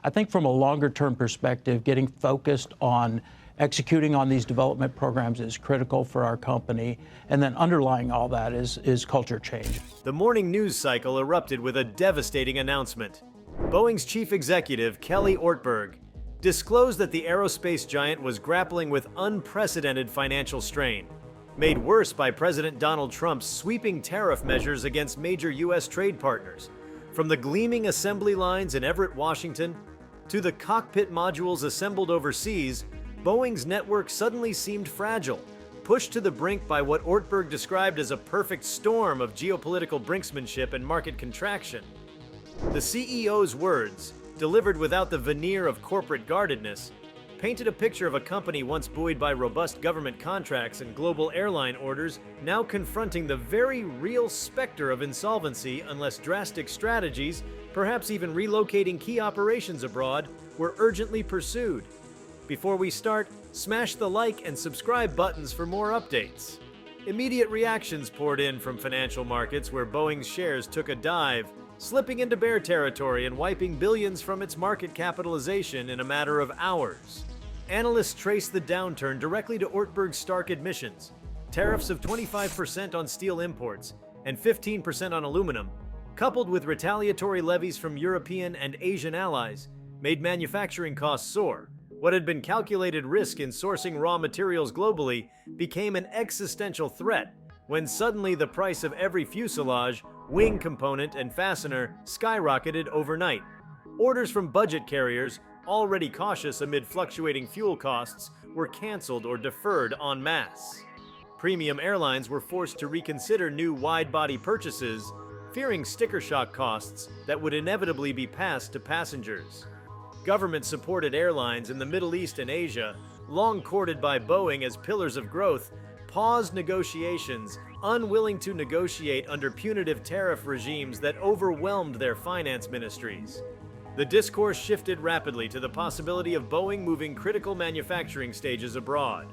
I think from a longer term perspective, getting focused on executing on these development programs is critical for our company, and then underlying all that is culture change. The morning news cycle erupted with a devastating announcement. Boeing's chief executive, Kelly Ortberg, disclosed that the aerospace giant was grappling with unprecedented financial strain, made worse by President Donald Trump's sweeping tariff measures against major U.S. trade partners. From the gleaming assembly lines in Everett, Washington, to the cockpit modules assembled overseas, Boeing's network suddenly seemed fragile, pushed to the brink by what Ortberg described as a perfect storm of geopolitical brinksmanship and market contraction. The CEO's words, delivered without the veneer of corporate guardedness, painted a picture of a company once buoyed by robust government contracts and global airline orders, now confronting the very real specter of insolvency unless drastic strategies, perhaps even relocating key operations abroad, were urgently pursued. Before we start, smash the like and subscribe buttons for more updates. Immediate reactions poured in from financial markets where Boeing's shares took a dive, slipping into bear territory and wiping billions from its market capitalization in a matter of hours. Analysts traced the downturn directly to Ortberg's stark admissions. Tariffs of 25% on steel imports and 15% on aluminum, coupled with retaliatory levies from European and Asian allies, made manufacturing costs soar. What had been calculated risk in sourcing raw materials globally became an existential threat when suddenly the price of every fuselage, wing component, and fastener skyrocketed overnight. Orders from budget carriers, already cautious amid fluctuating fuel costs, were canceled or deferred en masse. Premium airlines were forced to reconsider new wide-body purchases, fearing sticker shock costs that would inevitably be passed to passengers. Government-supported airlines in the Middle East and Asia, long courted by Boeing as pillars of growth, paused negotiations, unwilling to negotiate under punitive tariff regimes that overwhelmed their finance ministries. The discourse shifted rapidly to the possibility of Boeing moving critical manufacturing stages abroad.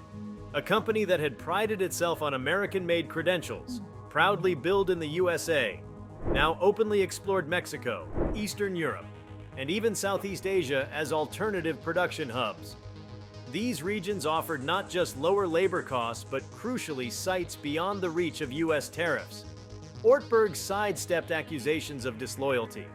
A company that had prided itself on American-made credentials, proudly built in the USA, now openly explored Mexico, Eastern Europe, and even Southeast Asia as alternative production hubs. These regions offered not just lower labor costs, but crucially sites beyond the reach of U.S. tariffs. Ortberg sidestepped accusations of disloyalty,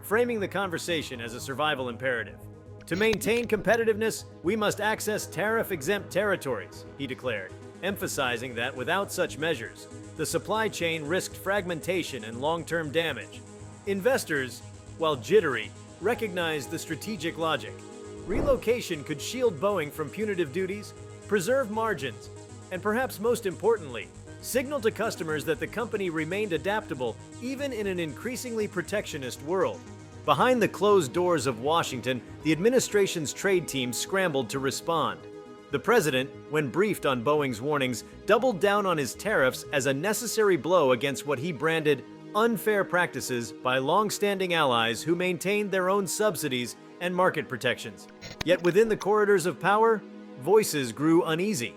framing the conversation as a survival imperative. To maintain competitiveness, we must access tariff-exempt territories, he declared, emphasizing that without such measures, the supply chain risked fragmentation and long-term damage. Investors, while jittery, recognized the strategic logic. Relocation could shield Boeing from punitive duties, preserve margins, and perhaps most importantly, signal to customers that the company remained adaptable even in an increasingly protectionist world. Behind the closed doors of Washington, the administration's trade team scrambled to respond. The president, when briefed on Boeing's warnings, doubled down on his tariffs as a necessary blow against what he branded unfair practices by long-standing allies who maintained their own subsidies and market protections. Yet within the corridors of power, voices grew uneasy.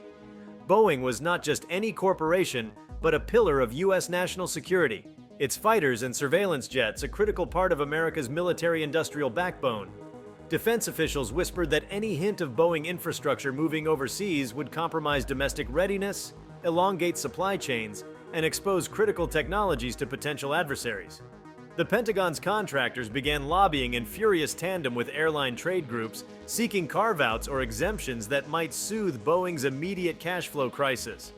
Boeing was not just any corporation, but a pillar of U.S. national security. Its fighters and surveillance jets a critical part of America's military-industrial backbone. Defense officials whispered that any hint of Boeing infrastructure moving overseas would compromise domestic readiness, elongate supply chains, and expose critical technologies to potential adversaries. The Pentagon's contractors began lobbying in furious tandem with airline trade groups, seeking carve-outs or exemptions that might soothe Boeing's immediate cash flow crisis.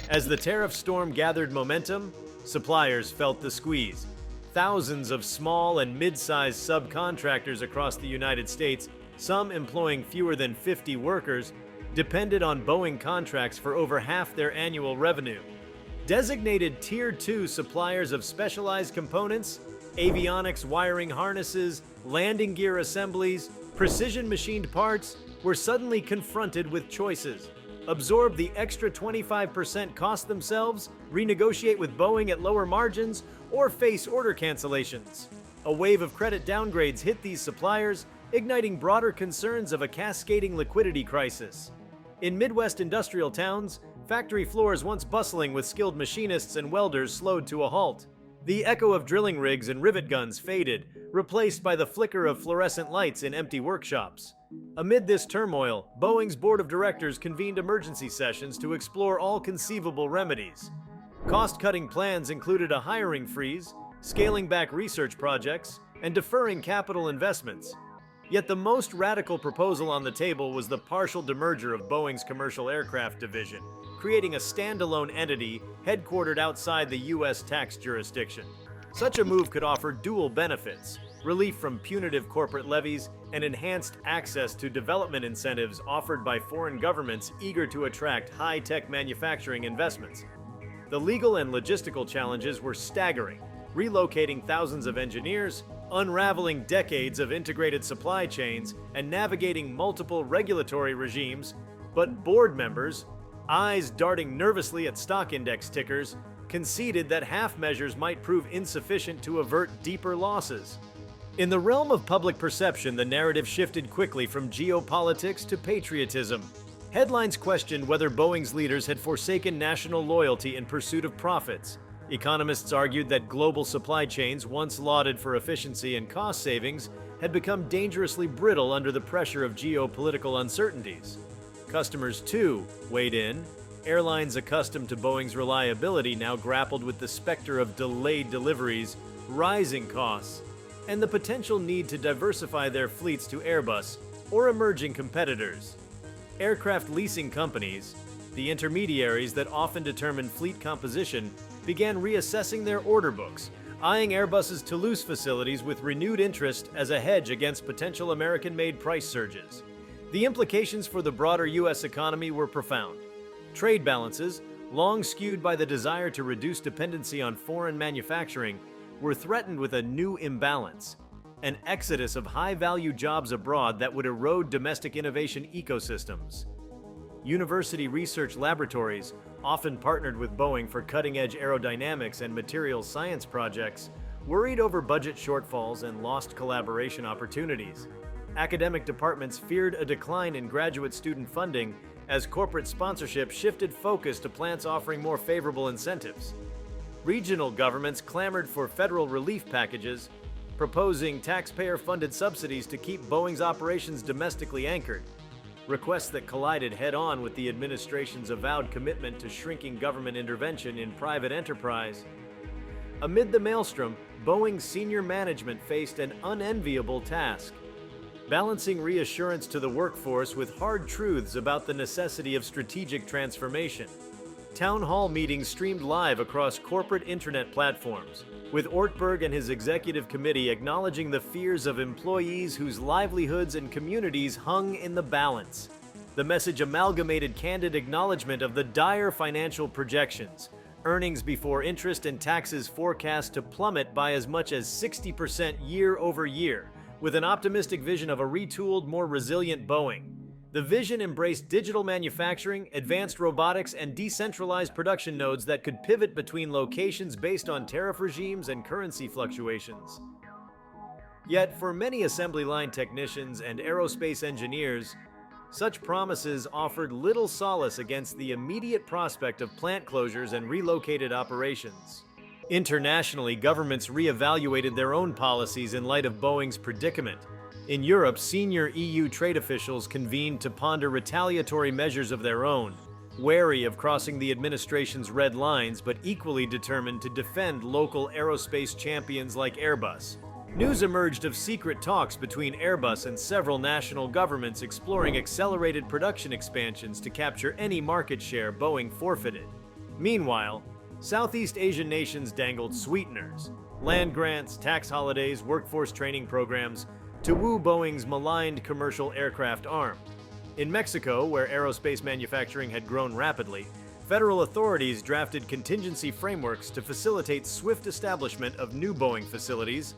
As the tariff storm gathered momentum, suppliers felt the squeeze. Thousands of small and mid-sized subcontractors across the United States, some employing fewer than 50 workers, depended on Boeing contracts for over half their annual revenue. Designated Tier 2 suppliers of specialized components, avionics wiring harnesses, landing gear assemblies, precision machined parts, were suddenly confronted with choices. Absorb the extra 25% cost themselves, renegotiate with Boeing at lower margins, or face order cancellations. A wave of credit downgrades hit these suppliers, igniting broader concerns of a cascading liquidity crisis. In Midwest industrial towns, factory floors once bustling with skilled machinists and welders slowed to a halt. The echo of drilling rigs and rivet guns faded, replaced by the flicker of fluorescent lights in empty workshops. Amid this turmoil, Boeing's board of directors convened emergency sessions to explore all conceivable remedies. Cost-cutting plans included a hiring freeze, scaling back research projects, and deferring capital investments. Yet the most radical proposal on the table was the partial demerger of Boeing's commercial aircraft division, creating a standalone entity headquartered outside the U.S. tax jurisdiction. Such a move could offer dual benefits: relief from punitive corporate levies and enhanced access to development incentives offered by foreign governments eager to attract high-tech manufacturing investments. The legal and logistical challenges were staggering, relocating thousands of engineers, unraveling decades of integrated supply chains, and navigating multiple regulatory regimes. But board members, eyes darting nervously at stock index tickers, conceded that half measures might prove insufficient to avert deeper losses. In the realm of public perception, the narrative shifted quickly from geopolitics to patriotism. Headlines questioned whether Boeing's leaders had forsaken national loyalty in pursuit of profits. Economists argued that global supply chains, once lauded for efficiency and cost savings, had become dangerously brittle under the pressure of geopolitical uncertainties. Customers, too, weighed in. Airlines accustomed to Boeing's reliability now grappled with the specter of delayed deliveries, rising costs, and the potential need to diversify their fleets to Airbus or emerging competitors. Aircraft leasing companies, the intermediaries that often determine fleet composition, began reassessing their order books, eyeing Airbus's Toulouse facilities with renewed interest as a hedge against potential American-made price surges. The implications for the broader U.S. economy were profound. Trade balances, long skewed by the desire to reduce dependency on foreign manufacturing, were threatened with a new imbalance: an exodus of high-value jobs abroad that would erode domestic innovation ecosystems. University research laboratories, often partnered with Boeing for cutting-edge aerodynamics and materials science projects, worried over budget shortfalls and lost collaboration opportunities. Academic departments feared a decline in graduate student funding as corporate sponsorship shifted focus to plants offering more favorable incentives. Regional governments clamored for federal relief packages, proposing taxpayer-funded subsidies to keep Boeing's operations domestically anchored, requests that collided head-on with the administration's avowed commitment to shrinking government intervention in private enterprise. Amid the maelstrom, Boeing's senior management faced an unenviable task: balancing reassurance to the workforce with hard truths about the necessity of strategic transformation. Town hall meetings streamed live across corporate internet platforms, with Ortberg and his executive committee acknowledging the fears of employees whose livelihoods and communities hung in the balance. The message amalgamated candid acknowledgement of the dire financial projections, earnings before interest and taxes forecast to plummet by as much as 60% year over year, with an optimistic vision of a retooled, more resilient Boeing. The vision embraced digital manufacturing, advanced robotics, and decentralized production nodes that could pivot between locations based on tariff regimes and currency fluctuations. Yet, for many assembly line technicians and aerospace engineers, such promises offered little solace against the immediate prospect of plant closures and relocated operations. Internationally, governments reevaluated their own policies in light of Boeing's predicament. In Europe, senior EU trade officials convened to ponder retaliatory measures of their own, wary of crossing the administration's red lines but equally determined to defend local aerospace champions like Airbus. News emerged of secret talks between Airbus and several national governments exploring accelerated production expansions to capture any market share Boeing forfeited. Meanwhile, Southeast Asian nations dangled sweeteners, land grants, tax holidays, workforce training programs, to woo Boeing's maligned commercial aircraft arm. In Mexico, where aerospace manufacturing had grown rapidly, federal authorities drafted contingency frameworks to facilitate swift establishment of new Boeing facilities,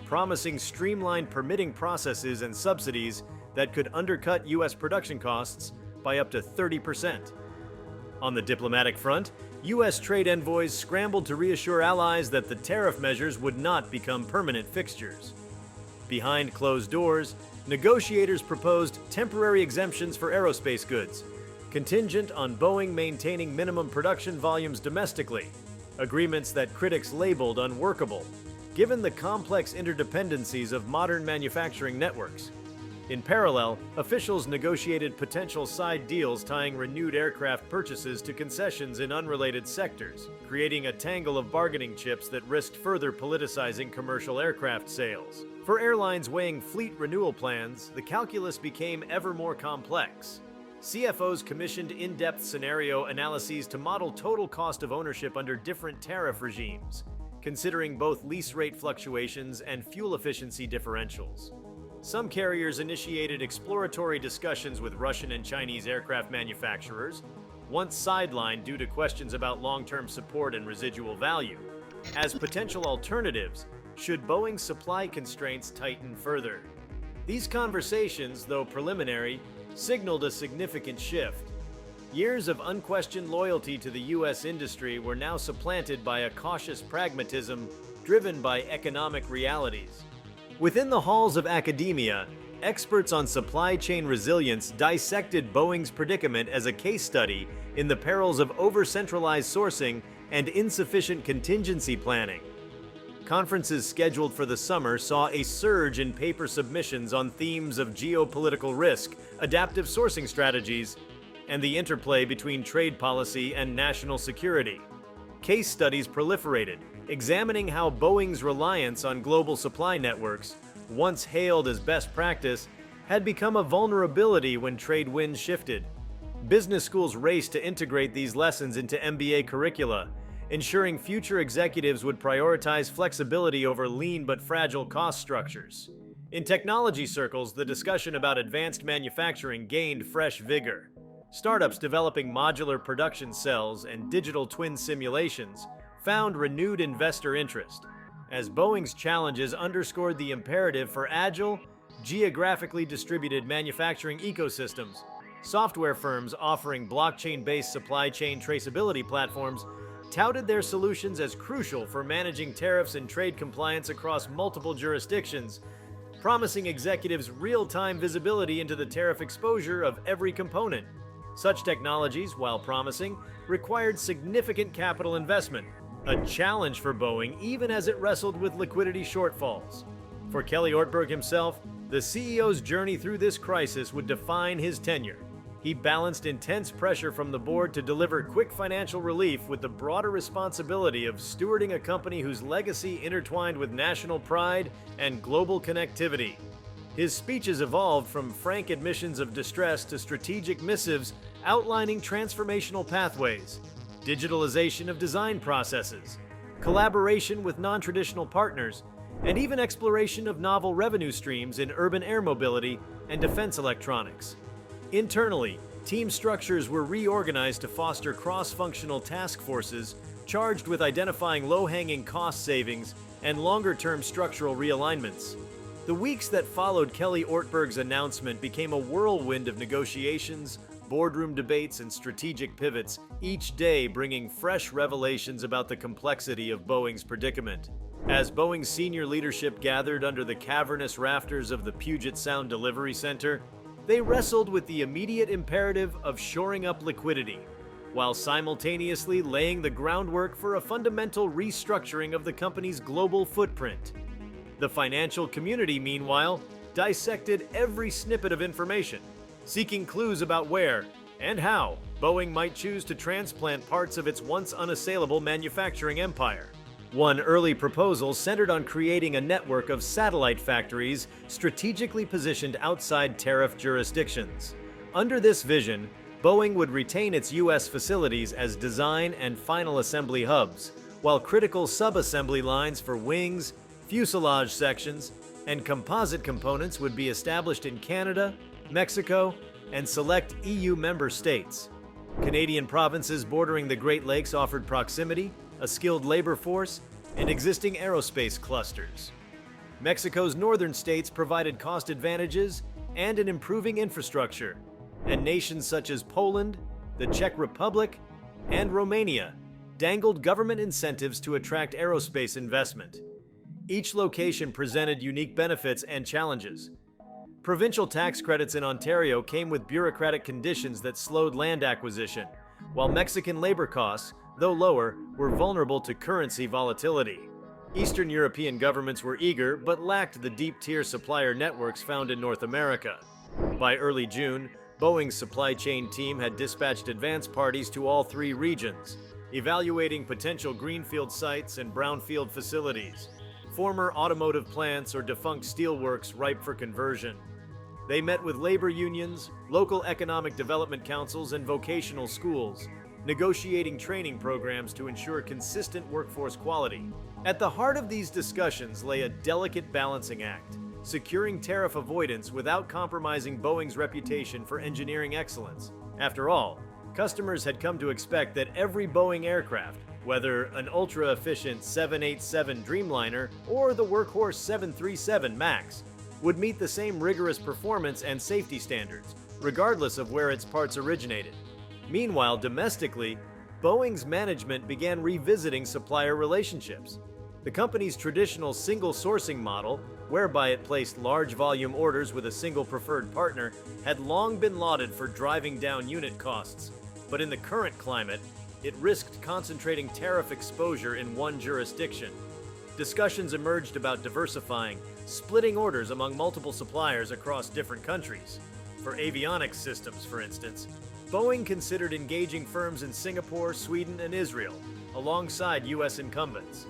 promising streamlined permitting processes and subsidies that could undercut U.S. production costs by up to 30%. On the diplomatic front, U.S. trade envoys scrambled to reassure allies that the tariff measures would not become permanent fixtures. Behind closed doors, negotiators proposed temporary exemptions for aerospace goods, contingent on Boeing maintaining minimum production volumes domestically, agreements that critics labeled unworkable, given the complex interdependencies of modern manufacturing networks. In parallel, officials negotiated potential side deals tying renewed aircraft purchases to concessions in unrelated sectors, creating a tangle of bargaining chips that risked further politicizing commercial aircraft sales. For airlines weighing fleet renewal plans, the calculus became ever more complex. CFOs commissioned in-depth scenario analyses to model total cost of ownership under different tariff regimes, considering both lease rate fluctuations and fuel efficiency differentials. Some carriers initiated exploratory discussions with Russian and Chinese aircraft manufacturers, once sidelined due to questions about long-term support and residual value, as potential alternatives should Boeing's supply constraints tighten further. These conversations, though preliminary, signaled a significant shift. Years of unquestioned loyalty to the U.S. industry were now supplanted by a cautious pragmatism driven by economic realities. Within the halls of academia, experts on supply chain resilience dissected Boeing's predicament as a case study in the perils of over-centralized sourcing and insufficient contingency planning. Conferences scheduled for the summer saw a surge in paper submissions on themes of geopolitical risk, adaptive sourcing strategies, and the interplay between trade policy and national security. Case studies proliferated, examining how Boeing's reliance on global supply networks, once hailed as best practice, had become a vulnerability when trade winds shifted. Business schools raced to integrate these lessons into MBA curricula, ensuring future executives would prioritize flexibility over lean but fragile cost structures. In technology circles, the discussion about advanced manufacturing gained fresh vigor. Startups developing modular production cells and digital twin simulations found renewed investor interest, as Boeing's challenges underscored the imperative for agile, geographically distributed manufacturing ecosystems. Software firms offering blockchain-based supply chain traceability platforms touted their solutions as crucial for managing tariffs and trade compliance across multiple jurisdictions, promising executives real-time visibility into the tariff exposure of every component. Such technologies, while promising, required significant capital investment, a challenge for Boeing even as it wrestled with liquidity shortfalls. For Kelly Ortberg himself, the CEO's journey through this crisis would define his tenure. He balanced intense pressure from the board to deliver quick financial relief with the broader responsibility of stewarding a company whose legacy intertwined with national pride and global connectivity. His speeches evolved from frank admissions of distress to strategic missives outlining transformational pathways, digitalization of design processes, collaboration with non-traditional partners, and even exploration of novel revenue streams in urban air mobility and defense electronics. Internally, team structures were reorganized to foster cross-functional task forces charged with identifying low-hanging cost savings and longer-term structural realignments. The weeks that followed Kelly Ortberg's announcement became a whirlwind of negotiations, boardroom debates, and strategic pivots, each day bringing fresh revelations about the complexity of Boeing's predicament. As Boeing's senior leadership gathered under the cavernous rafters of the Puget Sound Delivery Center, they wrestled with the immediate imperative of shoring up liquidity, while simultaneously laying the groundwork for a fundamental restructuring of the company's global footprint. The financial community, meanwhile, dissected every snippet of information, seeking clues about where and how Boeing might choose to transplant parts of its once unassailable manufacturing empire. One early proposal centered on creating a network of satellite factories strategically positioned outside tariff jurisdictions. Under this vision, Boeing would retain its U.S. facilities as design and final assembly hubs, while critical sub-assembly lines for wings, fuselage sections, and composite components would be established in Canada, Mexico, and select EU member states. Canadian provinces bordering the Great Lakes offered proximity, a skilled labor force, and existing aerospace clusters. Mexico's northern states provided cost advantages and an improving infrastructure, and nations such as Poland, the Czech Republic, and Romania dangled government incentives to attract aerospace investment. Each location presented unique benefits and challenges. Provincial tax credits in Ontario came with bureaucratic conditions that slowed land acquisition, while Mexican labor costs, though lower, were vulnerable to currency volatility. Eastern European governments were eager but lacked the deep-tier supplier networks found in North America. By early June, Boeing's supply chain team had dispatched advance parties to all three regions, evaluating potential greenfield sites and brownfield facilities, former automotive plants or defunct steelworks ripe for conversion. They met with labor unions, local economic development councils, and vocational schools, negotiating training programs to ensure consistent workforce quality. At the heart of these discussions lay a delicate balancing act, securing tariff avoidance without compromising Boeing's reputation for engineering excellence. After all, customers had come to expect that every Boeing aircraft, whether an ultra-efficient 787 Dreamliner or the workhorse 737 MAX, would meet the same rigorous performance and safety standards, regardless of where its parts originated. Meanwhile, domestically, Boeing's management began revisiting supplier relationships. The company's traditional single sourcing model, whereby it placed large volume orders with a single preferred partner, had long been lauded for driving down unit costs. But in the current climate, it risked concentrating tariff exposure in one jurisdiction. Discussions emerged about diversifying, splitting orders among multiple suppliers across different countries. For avionics systems, for instance, Boeing considered engaging firms in Singapore, Sweden, and Israel, alongside U.S. incumbents.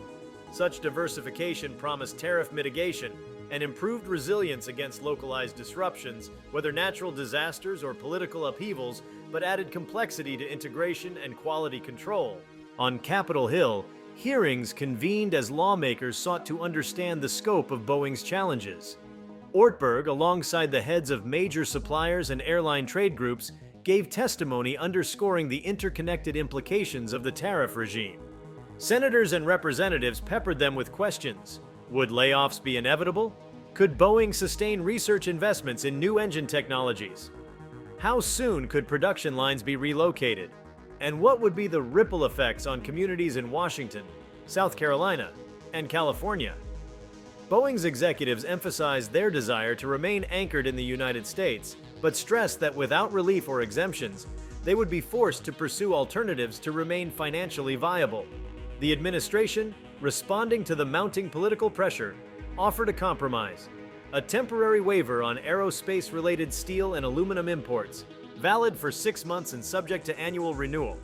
Such diversification promised tariff mitigation and improved resilience against localized disruptions, whether natural disasters or political upheavals, but added complexity to integration and quality control. On Capitol Hill, hearings convened as lawmakers sought to understand the scope of Boeing's challenges. Ortberg, alongside the heads of major suppliers and airline trade groups, gave testimony underscoring the interconnected implications of the tariff regime. Senators and representatives peppered them with questions. Would layoffs be inevitable? Could Boeing sustain research investments in new engine technologies? How soon could production lines be relocated? And what would be the ripple effects on communities in Washington, South Carolina, and California? Boeing's executives emphasized their desire to remain anchored in the United States, but stressed that without relief or exemptions, they would be forced to pursue alternatives to remain financially viable. The administration, responding to the mounting political pressure, offered a compromise, a temporary waiver on aerospace-related steel and aluminum imports, valid for 6 months and subject to annual renewal.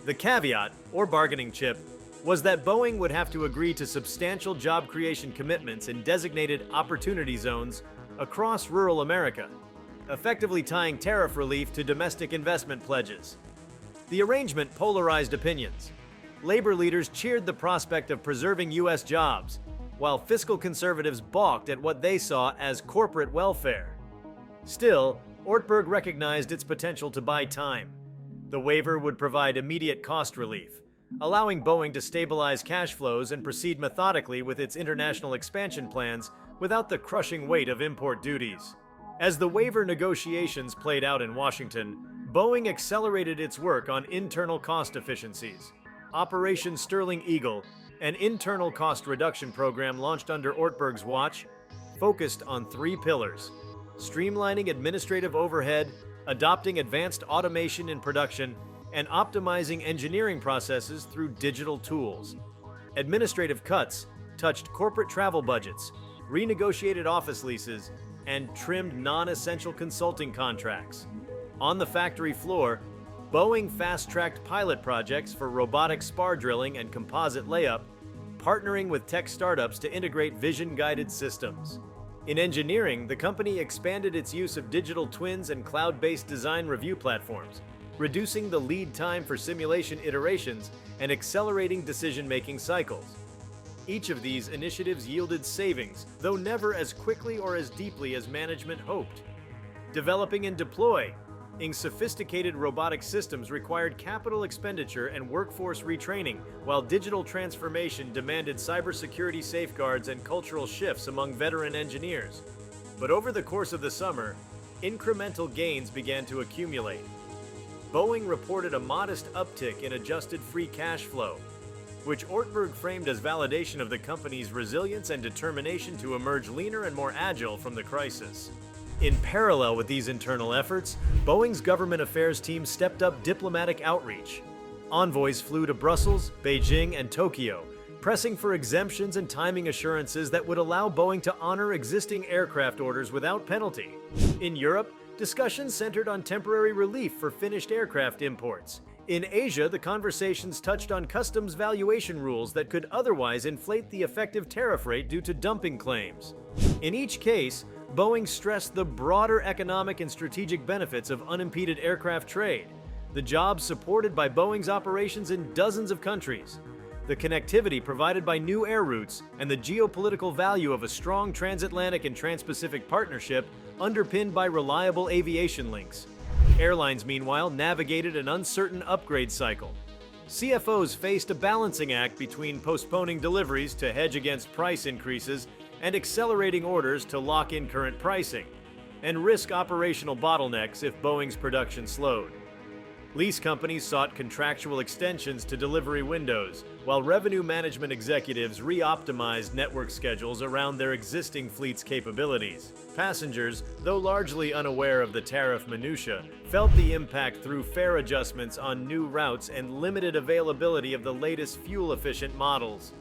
The caveat, or bargaining chip, was that Boeing would have to agree to substantial job creation commitments in designated opportunity zones across rural America, effectively tying tariff relief to domestic investment pledges. The arrangement polarized opinions. Labor leaders cheered the prospect of preserving U.S. jobs, while fiscal conservatives balked at what they saw as corporate welfare. Still, Ortberg recognized its potential to buy time. The waiver would provide immediate cost relief, allowing Boeing to stabilize cash flows and proceed methodically with its international expansion plans without the crushing weight of import duties. As the waiver negotiations played out in Washington, Boeing accelerated its work on internal cost efficiencies. Operation Sterling Eagle, an internal cost reduction program launched under Ortberg's watch, focused on 3 pillars: streamlining administrative overhead, adopting advanced automation in production, and optimizing engineering processes through digital tools. Administrative cuts touched corporate travel budgets, renegotiated office leases, and trimmed non-essential consulting contracts. On the factory floor, Boeing fast-tracked pilot projects for robotic spar drilling and composite layup, partnering with tech startups to integrate vision-guided systems. In engineering, the company expanded its use of digital twins and cloud-based design review platforms, reducing the lead time for simulation iterations and accelerating decision-making cycles. Each of these initiatives yielded savings, though never as quickly or as deeply as management hoped. Developing and deploying sophisticated robotic systems required capital expenditure and workforce retraining, while digital transformation demanded cybersecurity safeguards and cultural shifts among veteran engineers. But over the course of the summer, incremental gains began to accumulate. Boeing reported a modest uptick in adjusted free cash flow, which Ortberg framed as validation of the company's resilience and determination to emerge leaner and more agile from the crisis. In parallel with these internal efforts, Boeing's government affairs team stepped up diplomatic outreach. Envoys flew to Brussels, Beijing, and Tokyo, pressing for exemptions and timing assurances that would allow Boeing to honor existing aircraft orders without penalty. In Europe, discussions centered on temporary relief for finished aircraft imports. In Asia, the conversations touched on customs valuation rules that could otherwise inflate the effective tariff rate due to dumping claims. In each case, Boeing stressed the broader economic and strategic benefits of unimpeded aircraft trade, the jobs supported by Boeing's operations in dozens of countries, the connectivity provided by new air routes, and the geopolitical value of a strong transatlantic and trans-Pacific partnership underpinned by reliable aviation links. Airlines, meanwhile, navigated an uncertain upgrade cycle. CFOs faced a balancing act between postponing deliveries to hedge against price increases and accelerating orders to lock in current pricing, and risk operational bottlenecks if Boeing's production slowed. Lease companies sought contractual extensions to delivery windows, while revenue management executives re-optimized network schedules around their existing fleet's capabilities. Passengers, though largely unaware of the tariff minutiae, felt the impact through fare adjustments on new routes and limited availability of the latest fuel-efficient models.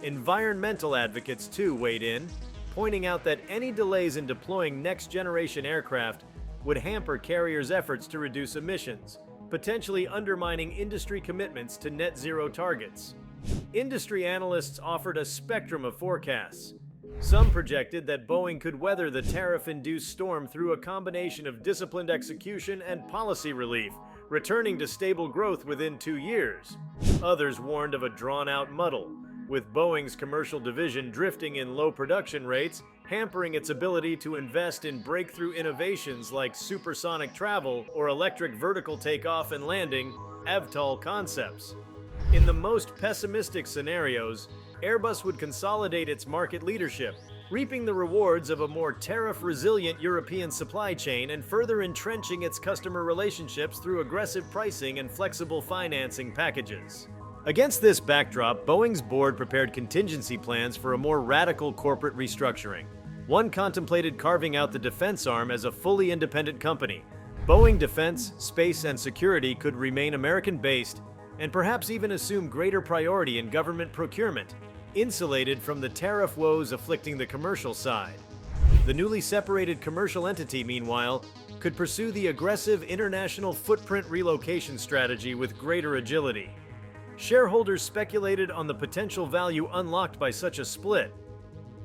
Environmental advocates too weighed in, pointing out that any delays in deploying next-generation aircraft would hamper carriers' efforts to reduce emissions, potentially undermining industry commitments to net zero targets. Industry analysts offered a spectrum of forecasts. Some projected that Boeing could weather the tariff-induced storm through a combination of disciplined execution and policy relief, returning to stable growth within 2 years. Others warned of a drawn-out muddle, with Boeing's commercial division drifting in low production rates, hampering its ability to invest in breakthrough innovations like supersonic travel or electric vertical takeoff and landing (eVTOL) concepts. In the most pessimistic scenarios, Airbus would consolidate its market leadership, reaping the rewards of a more tariff-resilient European supply chain and further entrenching its customer relationships through aggressive pricing and flexible financing packages. Against this backdrop, Boeing's board prepared contingency plans for a more radical corporate restructuring. One contemplated carving out the defense arm as a fully independent company. Boeing Defense, Space, and Security could remain American-based and perhaps even assume greater priority in government procurement, insulated from the tariff woes afflicting the commercial side. The newly separated commercial entity, meanwhile, could pursue the aggressive international footprint relocation strategy with greater agility. Shareholders speculated on the potential value unlocked by such a split,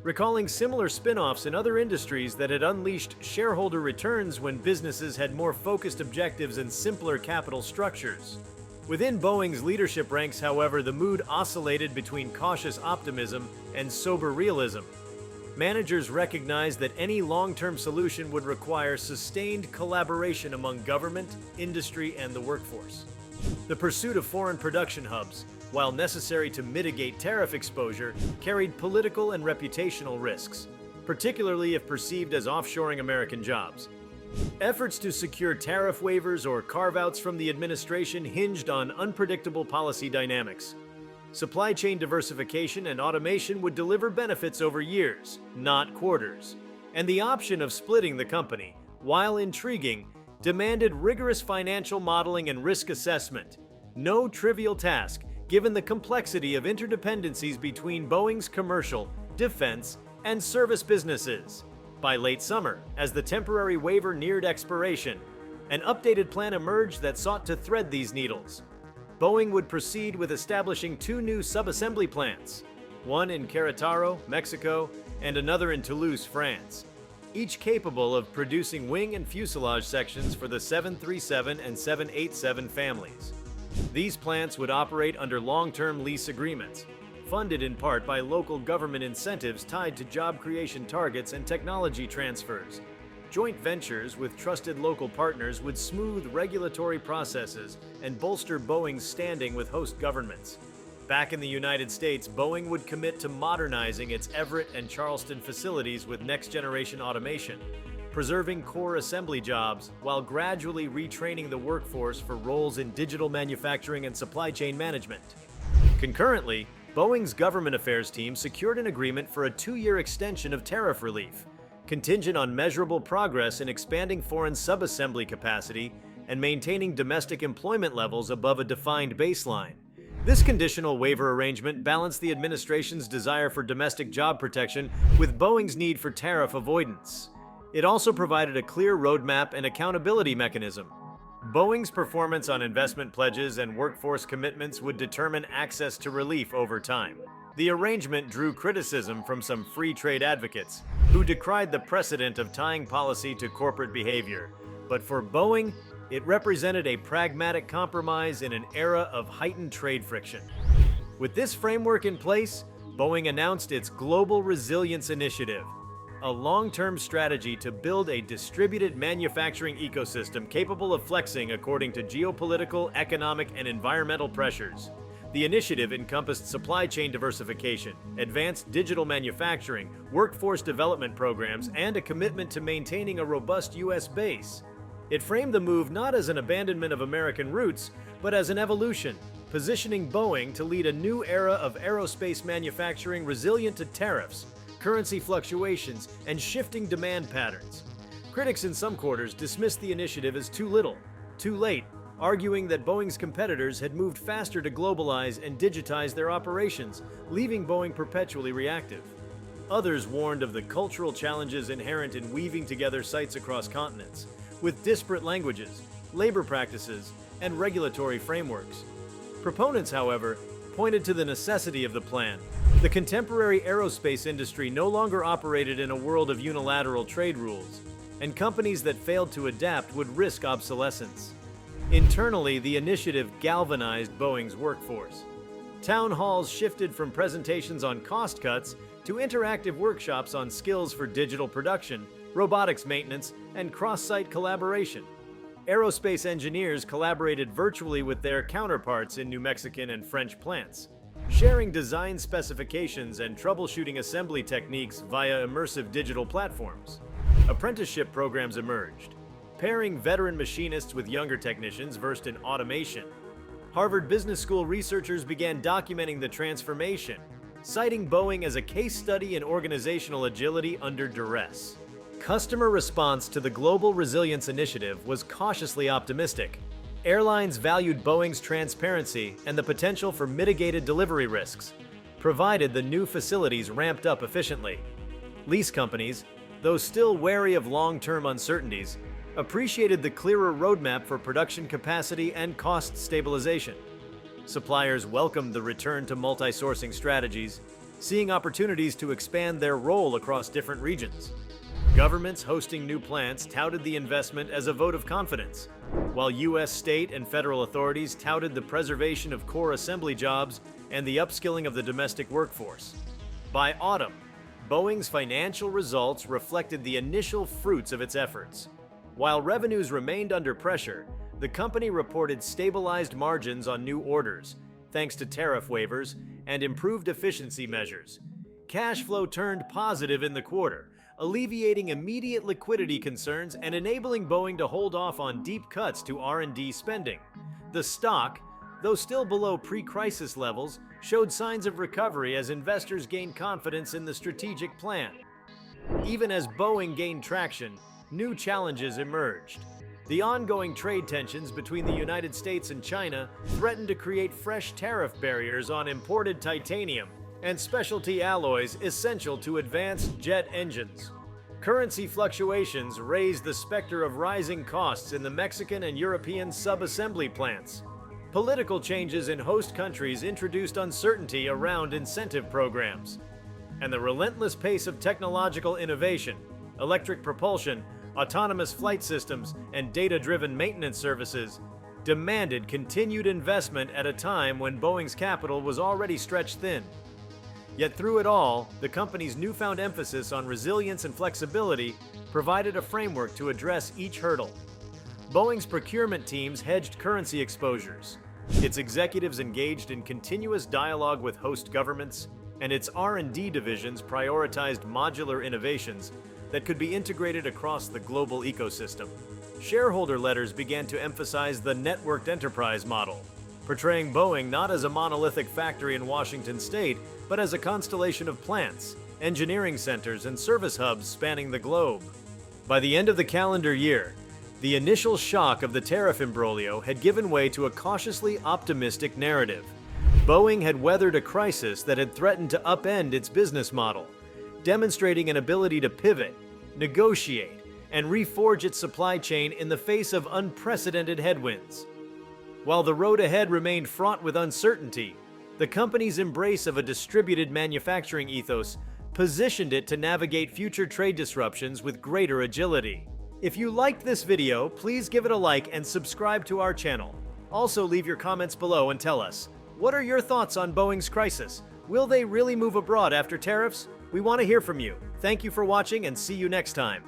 recalling similar spin-offs in other industries that had unleashed shareholder returns when businesses had more focused objectives and simpler capital structures. Within Boeing's leadership ranks, however, the mood oscillated between cautious optimism and sober realism. Managers recognized that any long-term solution would require sustained collaboration among government, industry, and the workforce. The pursuit of foreign production hubs, while necessary to mitigate tariff exposure, carried political and reputational risks, particularly if perceived as offshoring American jobs. Efforts to secure tariff waivers or carve-outs from the administration hinged on unpredictable policy dynamics. Supply chain diversification and automation would deliver benefits over years, not quarters. And the option of splitting the company, while intriguing, demanded rigorous financial modeling and risk assessment. No trivial task, given the complexity of interdependencies between Boeing's commercial, defense, and service businesses. By late summer, as the temporary waiver neared expiration, an updated plan emerged that sought to thread these needles. Boeing would proceed with establishing 2 new subassembly plants, one in Querétaro, Mexico, and another in Toulouse, France, each capable of producing wing and fuselage sections for the 737 and 787 families. These plants would operate under long-term lease agreements, funded in part by local government incentives tied to job creation targets and technology transfers. Joint ventures with trusted local partners would smooth regulatory processes and bolster Boeing's standing with host governments. Back in the United States, Boeing would commit to modernizing its Everett and Charleston facilities with next-generation automation, preserving core assembly jobs while gradually retraining the workforce for roles in digital manufacturing and supply chain management. Concurrently, Boeing's government affairs team secured an agreement for a 2-year extension of tariff relief, contingent on measurable progress in expanding foreign subassembly capacity and maintaining domestic employment levels above a defined baseline. This conditional waiver arrangement balanced the administration's desire for domestic job protection with Boeing's need for tariff avoidance. It also provided a clear roadmap and accountability mechanism. Boeing's performance on investment pledges and workforce commitments would determine access to relief over time. The arrangement drew criticism from some free trade advocates, who decried the precedent of tying policy to corporate behavior. But for Boeing, it represented a pragmatic compromise in an era of heightened trade friction. With this framework in place, Boeing announced its Global Resilience Initiative, a long-term strategy to build a distributed manufacturing ecosystem capable of flexing according to geopolitical, economic, and environmental pressures. The initiative encompassed supply chain diversification, advanced digital manufacturing, workforce development programs, and a commitment to maintaining a robust U.S. base. It framed the move not as an abandonment of American roots, but as an evolution, positioning Boeing to lead a new era of aerospace manufacturing resilient to tariffs, currency fluctuations, and shifting demand patterns. Critics in some quarters dismissed the initiative as too little, too late, arguing that Boeing's competitors had moved faster to globalize and digitize their operations, leaving Boeing perpetually reactive. Others warned of the cultural challenges inherent in weaving together sites across continents, with disparate languages, labor practices, and regulatory frameworks. Proponents, however, pointed to the necessity of the plan. The contemporary aerospace industry no longer operated in a world of unilateral trade rules, and companies that failed to adapt would risk obsolescence. Internally, the initiative galvanized Boeing's workforce. Town halls shifted from presentations on cost cuts to interactive workshops on skills for digital production, robotics maintenance, and cross-site collaboration. Aerospace engineers collaborated virtually with their counterparts in New Mexican and French plants, sharing design specifications and troubleshooting assembly techniques via immersive digital platforms. Apprenticeship programs emerged, pairing veteran machinists with younger technicians versed in automation. Harvard Business School researchers began documenting the transformation, citing Boeing as a case study in organizational agility under duress. Customer response to the Global Resilience Initiative was cautiously optimistic. Airlines valued Boeing's transparency and the potential for mitigated delivery risks, provided the new facilities ramped up efficiently. Lease companies, though still wary of long-term uncertainties, appreciated the clearer roadmap for production capacity and cost stabilization. Suppliers welcomed the return to multi-sourcing strategies, seeing opportunities to expand their role across different regions. Governments hosting new plants touted the investment as a vote of confidence, while U.S. state and federal authorities touted the preservation of core assembly jobs and the upskilling of the domestic workforce. By autumn, Boeing's financial results reflected the initial fruits of its efforts. While revenues remained under pressure, the company reported stabilized margins on new orders, thanks to tariff waivers and improved efficiency measures. Cash flow turned positive in the quarter, alleviating immediate liquidity concerns and enabling Boeing to hold off on deep cuts to R&D spending. The stock, though still below pre-crisis levels, showed signs of recovery as investors gained confidence in the strategic plan. Even as Boeing gained traction, new challenges emerged. The ongoing trade tensions between the United States and China threatened to create fresh tariff barriers on imported titanium and specialty alloys essential to advanced jet engines. Currency fluctuations raised the specter of rising costs in the Mexican and European sub-assembly plants. Political changes in host countries introduced uncertainty around incentive programs. And the relentless pace of technological innovation, electric propulsion, autonomous flight systems, and data-driven maintenance services demanded continued investment at a time when Boeing's capital was already stretched thin. Yet through it all, the company's newfound emphasis on resilience and flexibility provided a framework to address each hurdle. Boeing's procurement teams hedged currency exposures, its executives engaged in continuous dialogue with host governments, and its R&D divisions prioritized modular innovations that could be integrated across the global ecosystem. Shareholder letters began to emphasize the networked enterprise model, portraying Boeing not as a monolithic factory in Washington state, but as a constellation of plants, engineering centers, and service hubs spanning the globe. By the end of the calendar year, The initial shock of the tariff imbroglio had given way to a cautiously optimistic narrative. Boeing had weathered a crisis that had threatened to upend its business model, demonstrating an ability to pivot, negotiate, and reforge its supply chain in the face of unprecedented headwinds. While the road ahead remained fraught with uncertainty, the company's embrace of a distributed manufacturing ethos positioned it to navigate future trade disruptions with greater agility. If you liked this video, please give it a like and subscribe to our channel. Also, leave your comments below and tell us, what are your thoughts on Boeing's crisis? Will they really move abroad after tariffs? We want to hear from you. Thank you for watching and see you next time.